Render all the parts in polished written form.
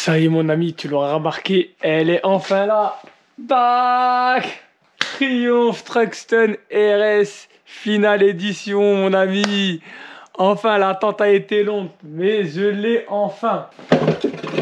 Ça y est mon ami, tu l'auras remarqué, elle est enfin là. Tac! Triumph Truxton RS Finale Édition mon ami. Enfin l'attente a été longue, mais je l'ai enfin.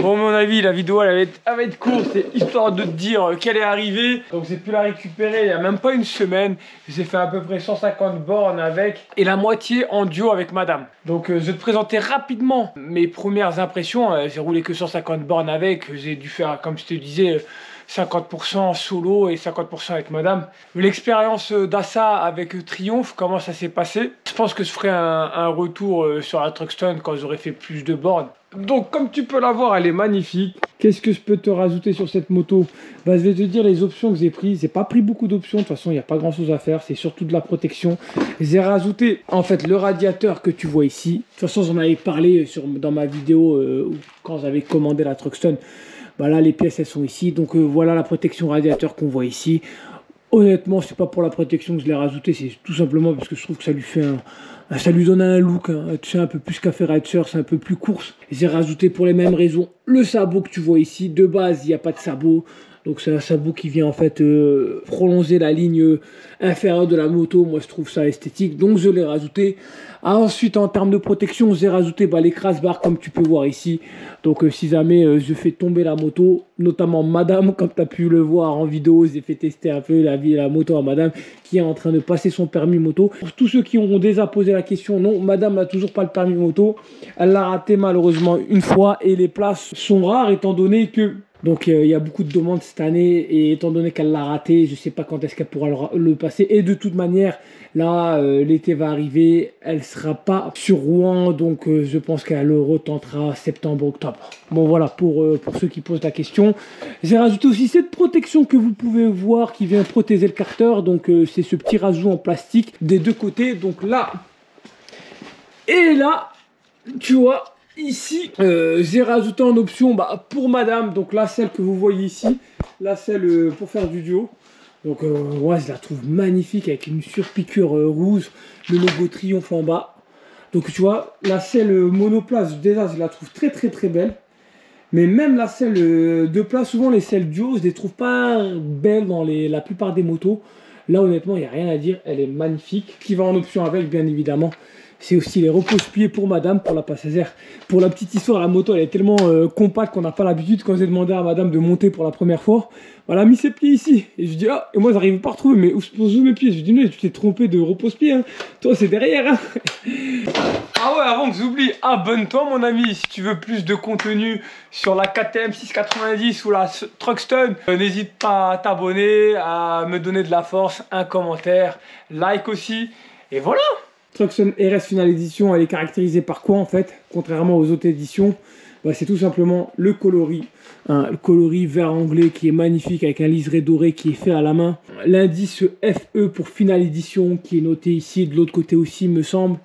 Bon mon avis, la vidéo elle va être courte, c'est histoire de te dire qu'elle est arrivée. Donc j'ai pu la récupérer il n'y a même pas une semaine. J'ai fait à peu près 150 bornes avec et la moitié en duo avec madame. Donc je vais te présenter rapidement mes premières impressions. J'ai roulé que 150 bornes avec, j'ai dû faire comme je te disais 50% solo et 50% avec madame. L'expérience d'Assa avec Triumph, comment ça s'est passé? Je pense que je ferai un retour sur la Truxton quand j'aurai fait plus de bornes. Donc comme tu peux la voir, elle est magnifique. Qu'est-ce que je peux te rajouter sur cette moto? Bah, je vais te dire les options que j'ai prises. J'ai pas pris beaucoup d'options, de toute façon il n'y a pas grand chose à faire, c'est surtout de la protection. J'ai rajouté en fait le radiateur que tu vois ici. De toute façon j'en avais parlé dans ma vidéo quand j'avais commandé la Truxton. Bah là les pièces elles sont ici, donc voilà la protection radiateur qu'on voit ici. Honnêtement c'est pas pour la protection que je l'ai rajouté, c'est tout simplement parce que je trouve que ça lui fait ça lui donne un look, hein. Tu sais, un peu plus café rider, c'est un peu plus course. J'ai rajouté pour les mêmes raisons le sabot que tu vois ici. De base il n'y a pas de sabot, donc c'est un sabot qui vient en fait prolonger la ligne inférieure de la moto. Moi je trouve ça esthétique, donc je l'ai rajouté. Ensuite en termes de protection j'ai rajouté les crash-bars comme tu peux voir ici. Donc si jamais je fais tomber la moto, notamment madame, comme tu as pu le voir en vidéo, j'ai fait tester un peu la moto à madame qui est en train de passer son permis moto. Pour tous ceux qui ont déjà posé la question, non, madame n'a toujours pas le permis moto. Elle l'a raté malheureusement une fois et les places sont rares étant donné que... Donc il y a beaucoup de demandes cette année et étant donné qu'elle l'a raté, je ne sais pas quand est-ce qu'elle pourra le passer. Et de toute manière, là, l'été va arriver, elle ne sera pas sur Rouen, donc je pense qu'elle le retentera septembre-octobre. Bon voilà, pour ceux qui posent la question. J'ai rajouté aussi cette protection que vous pouvez voir qui vient protéger le carter. Donc c'est ce petit rajout en plastique des deux côtés. Donc là et là, tu vois... Ici, j'ai rajouté en option pour madame, donc là celle que vous voyez ici, là celle pour faire du duo. Donc moi je la trouve magnifique avec une surpiqûre rouge, le logo Triumph en bas. Donc tu vois, la selle monoplace déjà je la trouve très belle. Mais même la selle de place, souvent les selles duo je les trouve pas belles dans la plupart des motos. Là honnêtement il n'y a rien à dire, elle est magnifique. Qui va en option avec bien évidemment. C'est aussi les repose-pieds pour madame, pour la passagère. Pour la petite histoire, la moto elle est tellement compacte qu'on n'a pas l'habitude. Quand j'ai demandé à madame de monter pour la première fois, elle a mis ses pieds ici. Et je dis ah, et moi j'arrive pas à retrouver, mais où se posent mes pieds? Je dis non, tu t'es trompé de repose-pied, hein. Toi c'est derrière, hein. Ah ouais, avant que j'oublie, abonne-toi mon ami si tu veux plus de contenu sur la KTM 690 ou la Truxton. N'hésite pas à t'abonner, à me donner de la force, un commentaire, like aussi. Et voilà. Truxton RS Finale Édition, elle est caractérisée par quoi en fait? Contrairement aux autres éditions, c'est tout simplement le coloris. Le coloris vert anglais qui est magnifique avec un liseré doré qui est fait à la main. L'indice FE pour Finale Édition qui est noté ici, de l'autre côté aussi me semble.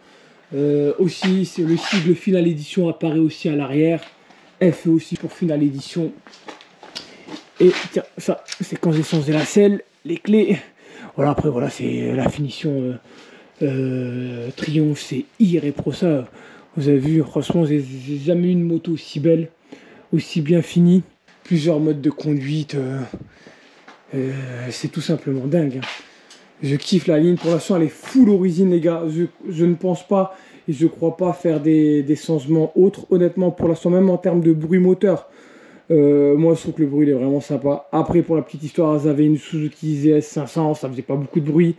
Aussi, c'est le sigle Finale Édition apparaît aussi à l'arrière. FE aussi pour Finale Édition. Et tiens, ça c'est quand j'ai changé la selle, les clés. Voilà, après voilà, c'est la finition... Triumph, c'est irréprochable. Vous avez vu, franchement j'ai jamais eu une moto aussi belle, aussi bien finie. Plusieurs modes de conduite, c'est tout simplement dingue, hein. Je kiffe la ligne. Pour l'instant elle est full origine les gars. Je ne pense pas et je crois pas faire des changements autres honnêtement pour l'instant, même en termes de bruit moteur. Moi je trouve que le bruit il est vraiment sympa. Après pour la petite histoire, j'avais une Suzuki ZS 500, ça faisait pas beaucoup de bruit.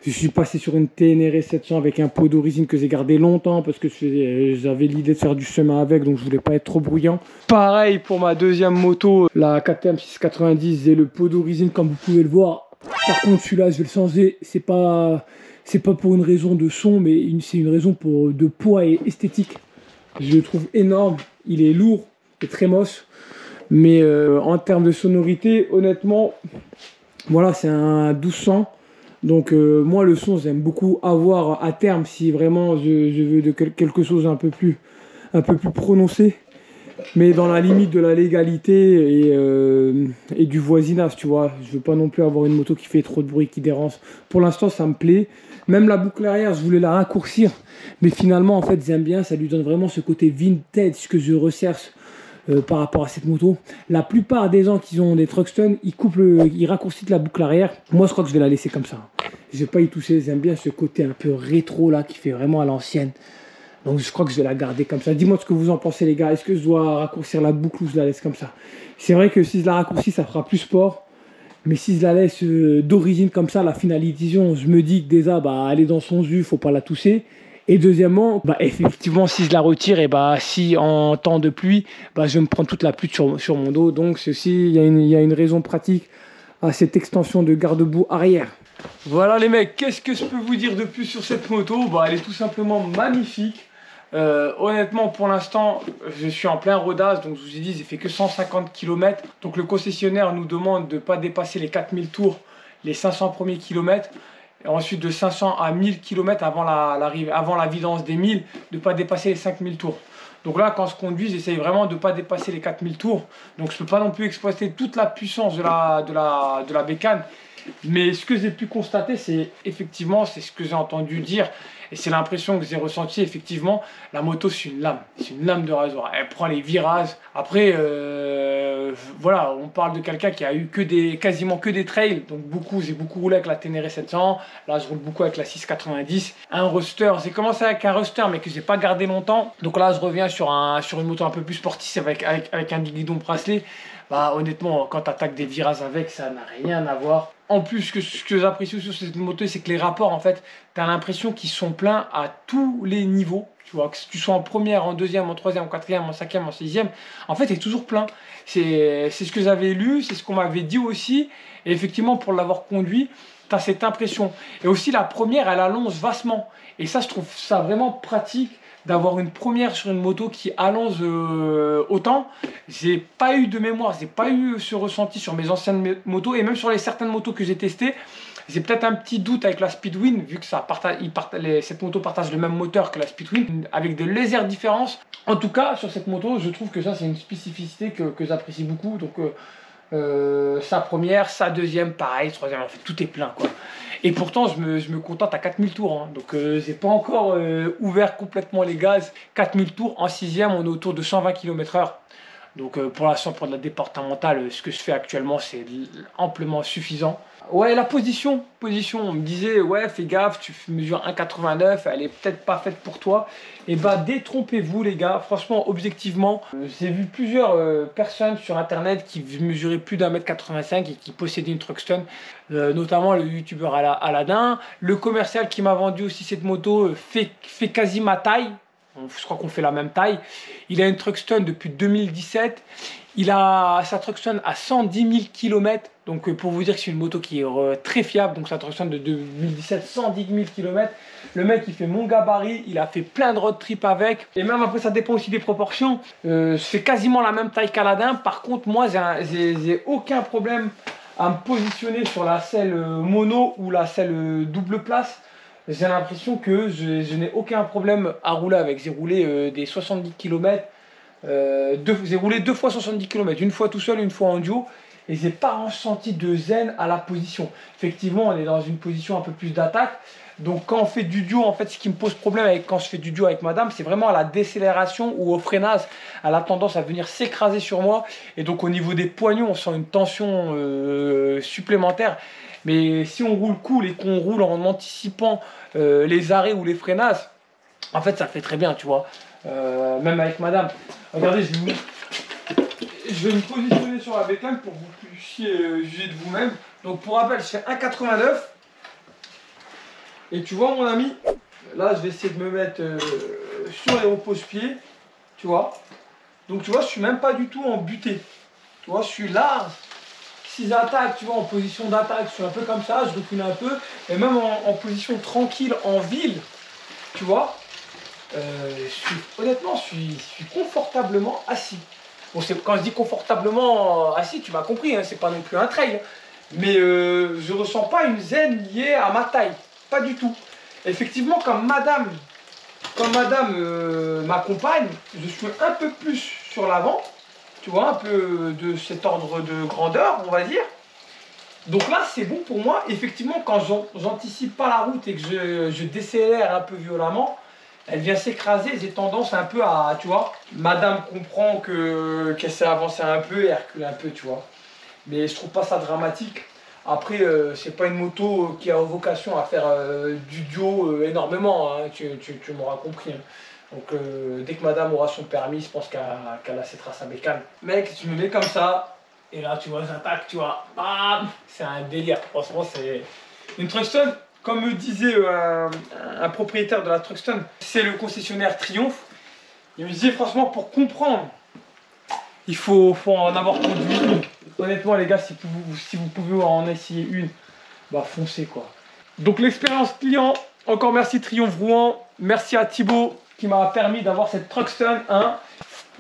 Je suis passé sur une TNR 700 avec un pot d'origine que j'ai gardé longtemps parce que j'avais l'idée de faire du chemin avec, donc je voulais pas être trop bruyant. Pareil pour ma deuxième moto, la KTM 690, j'ai le pot d'origine comme vous pouvez le voir. Par contre celui-là je vais le changer, c'est pas pour une raison de son, mais c'est une raison de poids et esthétique. Je le trouve énorme, il est lourd et très moche, mais en termes de sonorité, honnêtement, voilà, c'est un 1200. Donc moi le son j'aime beaucoup avoir à terme si vraiment je veux de quelque chose un peu plus prononcé, mais dans la limite de la légalité et du voisinage, tu vois. Je veux pas non plus avoir une moto qui fait trop de bruit, qui dérange. Pour l'instant ça me plaît. Même la boucle arrière je voulais la raccourcir, mais finalement en fait j'aime bien, ça lui donne vraiment ce côté vintage que je recherche par rapport à cette moto. La plupart des gens qui ont des Truxton, ils raccourcissent la boucle arrière. Moi, je crois que je vais la laisser comme ça. Je vais pas y toucher. J'aime bien ce côté un peu rétro là qui fait vraiment à l'ancienne. Donc je crois que je vais la garder comme ça. Dis-moi ce que vous en pensez les gars. Est-ce que je dois raccourcir la boucle ou je la laisse comme ça? C'est vrai que si je la raccourcis, ça fera plus sport. Mais si je la laisse d'origine comme ça, la Final Edition, je me dis que déjà, bah, elle est dans son jus, faut pas la toucher. Et deuxièmement, bah, effectivement, si je la retire, et bah, si en temps de pluie, bah, je vais me prendre toute la pluie sur mon dos. Donc ceci, il y a une raison pratique à cette extension de garde-boue arrière. Voilà les mecs, qu'est-ce que je peux vous dire de plus sur cette moto? Bah, elle est tout simplement magnifique. Honnêtement, pour l'instant, je suis en plein rodage, donc je vous ai dit, j'ai fait que 150 km. Donc le concessionnaire nous demande de ne pas dépasser les 4000 tours, les 500 premiers kilomètres. Et ensuite de 500 à 1000 km avant la vidance des 1000, de ne pas dépasser les 5000 tours. Donc là, quand je conduis, j'essaye vraiment de ne pas dépasser les 4000 tours. Donc je ne peux pas non plus exploiter toute la puissance de la bécane. Mais ce que j'ai pu constater, c'est effectivement, c'est ce que j'ai entendu dire, et c'est l'impression que j'ai ressenti, effectivement, la moto c'est une lame de rasoir, elle prend les virages. Après, voilà, on parle de quelqu'un qui a eu quasiment que des trails, donc j'ai beaucoup roulé avec la Ténéré 700, là je roule beaucoup avec la 690, un Ruster, j'ai commencé avec un Ruster mais que j'ai pas gardé longtemps, donc là je reviens sur une moto un peu plus sportive avec un guidon bracelet. Bah, honnêtement, quand tu attaques des virages avec, ça n'a rien à voir. En plus, ce que j'apprécie sur cette moto, c'est que les rapports, en fait, tu as l'impression qu'ils sont pleins à tous les niveaux. Tu vois, que tu sois en première, en deuxième, en troisième, en quatrième, en cinquième, en sixième, en fait, c'est toujours plein. C'est ce que j'avais lu, c'est ce qu'on m'avait dit aussi. Et effectivement, pour l'avoir conduit, tu as cette impression. Et aussi, la première, elle allonge vastement. Et ça, je trouve ça vraiment pratique d'avoir une première sur une moto qui allonge autant. J'ai pas eu de mémoire, j'ai pas eu ce ressenti sur mes anciennes motos et même sur certaines motos que j'ai testées. J'ai peut-être un petit doute avec la Speedwin, vu que cette moto partage le même moteur que la Speedwin, avec de légères différences. En tout cas, sur cette moto, je trouve que ça, c'est une spécificité que j'apprécie beaucoup. Donc, sa première, sa deuxième, pareil, troisième, en fait, tout est plein, quoi. Et pourtant, je me contente à 4000 tours. Hein. Donc, j'ai pas encore ouvert complètement les gaz. 4000 tours, en sixième, on est autour de 120 km/h. Donc, pour l'instant, pour de la départementale, ce que je fais actuellement, c'est amplement suffisant. Ouais, la position, on me disait, ouais, fais gaffe, tu mesures 1,89, elle est peut-être pas faite pour toi. Et bah, détrompez-vous, les gars, franchement, objectivement, j'ai vu plusieurs personnes sur internet qui mesuraient plus d'1,85 m et qui possédaient une Truxton, notamment le youtubeur Aladin. Le commercial qui m'a vendu aussi cette moto fait quasi ma taille. Je crois qu'on fait la même taille. Il a une Truxton depuis 2017. Il a sa Truxton à 110 000 km. Donc pour vous dire que c'est une moto qui est très fiable. Donc sa Truxton de 2017, 110 000 km. Le mec il fait mon gabarit. Il a fait plein de road trip avec. Et même après ça dépend aussi des proportions. Je fais quasiment la même taille qu'Aladin. Par contre moi j'ai aucun problème à me positionner sur la selle mono ou la selle double place. J'ai l'impression que je n'ai aucun problème à rouler avec. J'ai roulé des 70 km. J'ai roulé 2 fois 70 km. Une fois tout seul, une fois en duo. Et j'ai pas ressenti de zen à la position. Effectivement, on est dans une position un peu plus d'attaque. Donc quand on fait du duo, en fait, ce qui me pose problème quand je fais du duo avec madame, c'est vraiment à la décélération ou au freinage. Elle a tendance à venir s'écraser sur moi. Et donc au niveau des poignons, on sent une tension supplémentaire. Mais si on roule cool et qu'on roule en anticipant les arrêts ou les freinages, en fait, ça fait très bien, tu vois. Même avec madame. Regardez, je vais me positionner sur la bécane pour que vous puissiez juger de vous-même. Donc, pour rappel, je fais 1,89. Et tu vois, mon ami, là, je vais essayer de me mettre sur les repose-pieds. Tu vois. Donc, tu vois, je suis même pas du tout en butée. Tu vois, je suis large. Si j'attaque, tu vois, en position d'attaque, je suis un peu comme ça, je recule un peu. Et même en position tranquille, en ville, tu vois, honnêtement, je suis confortablement assis. Bon, quand je dis confortablement assis, tu m'as compris, hein, c'est pas non plus un trail. Mais je ressens pas une zen liée à ma taille. Pas du tout. Effectivement, quand madame m'accompagne, je suis un peu plus sur l'avant. Tu vois, un peu de cet ordre de grandeur, on va dire. Donc là, c'est bon pour moi. Effectivement, quand j'anticipe pas la route et que je décélère un peu violemment, elle vient s'écraser, j'ai tendance un peu à, tu vois, madame comprend qu'elle s'est avancée un peu et elle recule un peu, tu vois. Mais je trouve pas ça dramatique. Après, c'est pas une moto qui a vocation à faire du duo énormément, hein, tu m'auras compris. Hein. Donc dès que madame aura son permis, je pense qu'elle achètera sa bécane. Mec, tu me mets comme ça, et là tu vois, j'attaque, tu vois. Bam, c'est un délire, franchement c'est... Une Truxton, comme me disait un propriétaire de la Truxton, c'est le concessionnaire Triumph. Il me disait franchement pour comprendre, il faut en avoir conduit une. Honnêtement les gars, si vous pouvez en essayer une, bah foncez quoi. Donc l'expérience client, encore merci Triumph Rouen, merci à Thibaut qui m'a permis d'avoir cette Truxton 1.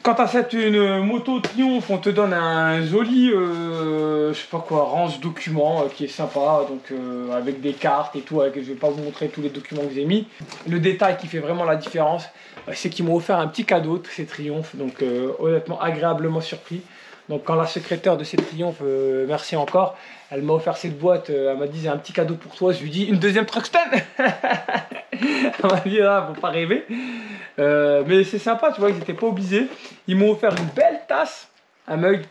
Quand tu achètes une moto Triumph, on te donne un joli, je sais pas quoi, range documents qui est sympa, donc avec des cartes et tout, je vais pas vous montrer tous les documents que j'ai mis. Le détail qui fait vraiment la différence, c'est qu'ils m'ont offert un petit cadeau, c'est Triumph, donc honnêtement agréablement surpris. Donc quand la secrétaire de cette Triumph, merci encore, elle m'a offert cette boîte, elle m'a dit j'ai un petit cadeau pour toi, je lui dis une deuxième Truxton. Elle m'a dit ah, faut pas rêver. Mais c'est sympa, tu vois, ils n'étaient pas obligés. Ils m'ont offert une belle tasse, un mug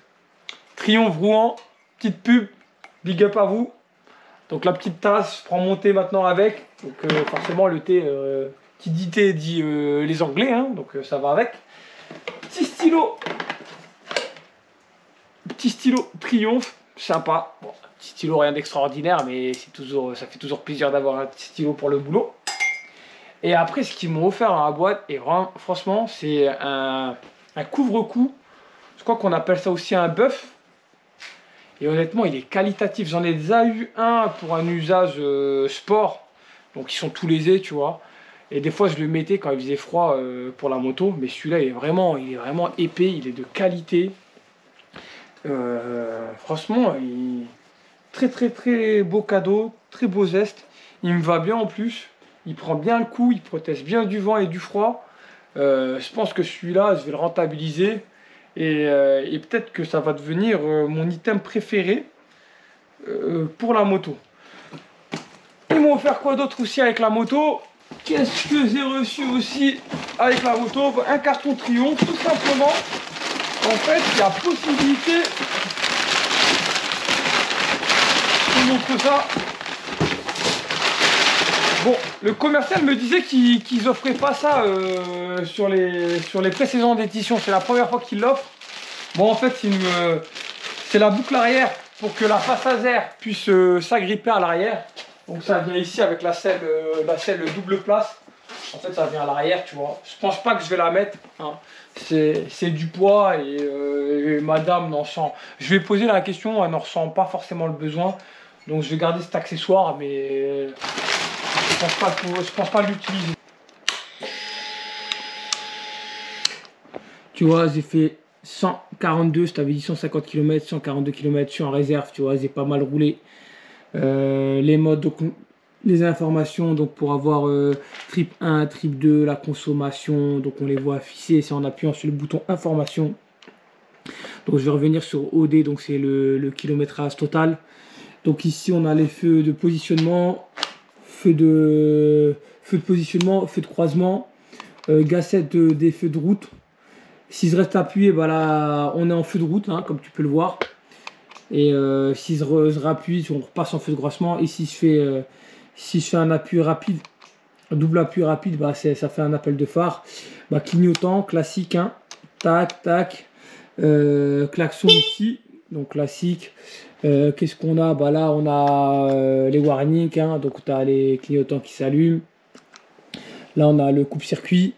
Triumph Rouen, petite pub, big up à vous. Donc la petite tasse, je prends mon thé maintenant avec. Donc forcément le thé, qui dit thé dit les Anglais, hein, donc ça va avec. Petit stylo Triumph, sympa. Bon, petit stylo rien d'extraordinaire, mais ça fait toujours plaisir d'avoir un petit stylo pour le boulot. Et après, ce qu'ils m'ont offert dans la boîte, et vraiment, franchement, c'est un couvre-cou. Je crois qu'on appelle ça aussi un bœuf. Et honnêtement, il est qualitatif. J'en ai déjà eu un pour un usage sport. Donc, ils sont tous lésés, tu vois. Et des fois, je le mettais quand il faisait froid pour la moto. Mais celui-là, il est vraiment épais. Il est de qualité. Franchement, très, très, très beau cadeau. Très beau geste. Il me va bien en plus. Il prend bien le coup, il protège bien du vent et du froid. Je pense que celui-là, je vais le rentabiliser. Et peut-être que ça va devenir mon item préféré pour la moto. Ils m'ont offert quoi d'autre aussi avec la moto? Qu'est-ce que j'ai reçu aussi avec la moto? Un carton Triumph, tout simplement. En fait, il y a possibilité... Je vous montre ça. Bon, le commercial me disait qu'ils offraient pas ça sur les précédentes éditions. C'est la première fois qu'ils l'offrent. Bon, en fait, c'est la boucle arrière pour que la passagère puisse s'agripper à l'arrière. Donc ça vient ici avec la selle double place. En fait, ça vient à l'arrière, tu vois. Je pense pas que je vais la mettre. Hein. C'est du poids et madame n'en sent... Je vais poser la question, elle n'en ressent pas forcément le besoin. Donc je vais garder cet accessoire, mais... Je pense pas l'utiliser. Tu vois, j'ai fait 142, je t'avais dit 150 km, 142 km, je suis en réserve, tu vois, j'ai pas mal roulé. Les modes, donc les informations, donc pour avoir trip 1, trip 2, la consommation, donc on les voit affichées, c'est en appuyant sur le bouton information. Donc je vais revenir sur OD, donc c'est le kilométrage total. Donc ici on a les feux de positionnement, feu de positionnement, feu de croisement, gâchette des feux de route. Si je reste appuyé, bah là on est en feu de route, hein, comme tu peux le voir. Et si je rappuie, on repasse en feu de croisement. Et si je fais un appui rapide, un double appui rapide, bah ça fait un appel de phare. Bah, clignotant, classique, hein. Tac, tac. Klaxon ici, donc classique. Qu'est-ce qu'on a? Bah là on a les warnings, hein, donc tu as les clignotants qui s'allument. Là on a le coupe-circuit.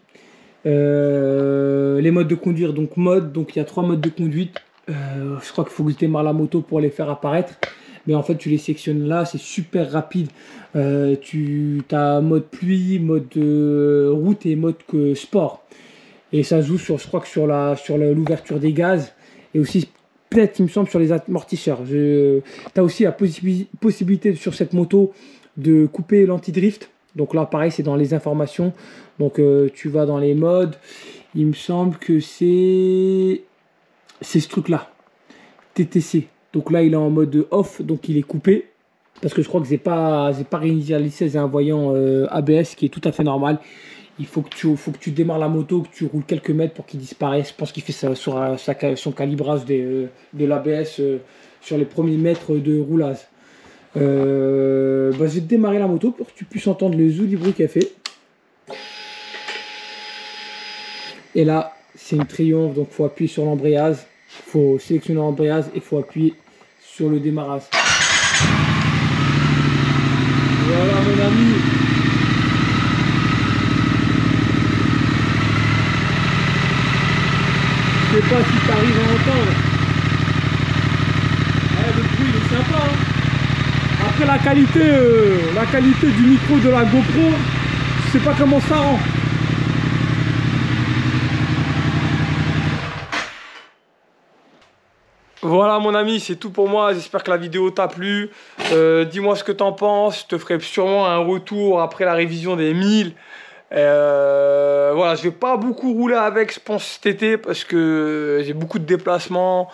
Les modes de conduire, donc il y a 3 modes de conduite. Je crois qu'il faut que je démarre la moto pour les faire apparaître. Mais en fait tu les sectionnes là, c'est super rapide. Tu as mode pluie, mode route et mode sport. Et ça joue sur, je crois que sur l'ouverture des gaz. Et aussi peut-être il me semble sur les amortisseurs. Tu as aussi la possibilité sur cette moto de couper l'anti-drift. Donc là pareil c'est dans les informations. Donc tu vas dans les modes. Il me semble que c'est ce truc là. TTC. Donc là il est en mode off. Donc il est coupé. Parce que je crois que j'ai pas réinitialisé un voyant ABS qui est tout à fait normal. Il faut que tu démarres la moto, que tu roules quelques mètres pour qu'il disparaisse. Je pense qu'il fait ça sur son calibrage de l'ABS sur les premiers mètres de roulage. Bah, je vais démarrer la moto pour que tu puisses entendre le zoo du bruit qu'elle fait. Et là, c'est une triomphe, donc il faut appuyer sur l'embrayage. Il faut sélectionner l'embrayage et il faut appuyer sur le démarrage. Voilà mon ami. Je sais pas si tu arrives à entendre. Ouais, le bruit il est sympa. Hein. Après la qualité du micro de la GoPro, je sais pas comment ça rend. Voilà mon ami, c'est tout pour moi, j'espère que la vidéo t'a plu. Dis-moi ce que t'en penses, je te ferai sûrement un retour après la révision des 1000. Voilà, je vais pas beaucoup rouler avec, je pense, cet été parce que j'ai beaucoup de déplacements,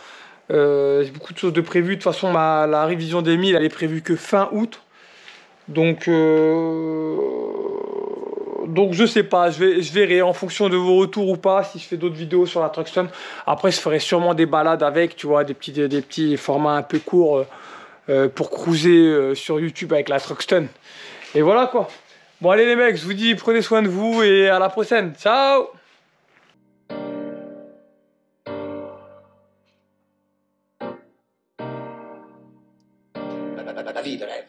j'ai beaucoup de choses de prévues. De toute façon, la révision des 1000, elle est prévue que fin août. Donc je sais pas, je verrai en fonction de vos retours ou pas si je fais d'autres vidéos sur la Truxton. Après je ferai sûrement des balades avec, tu vois, des petits formats un peu courts pour cruiser sur YouTube avec la Truxton. Et voilà quoi. Bon allez les mecs, je vous dis prenez soin de vous et à la prochaine. Ciao! La vie de rêve.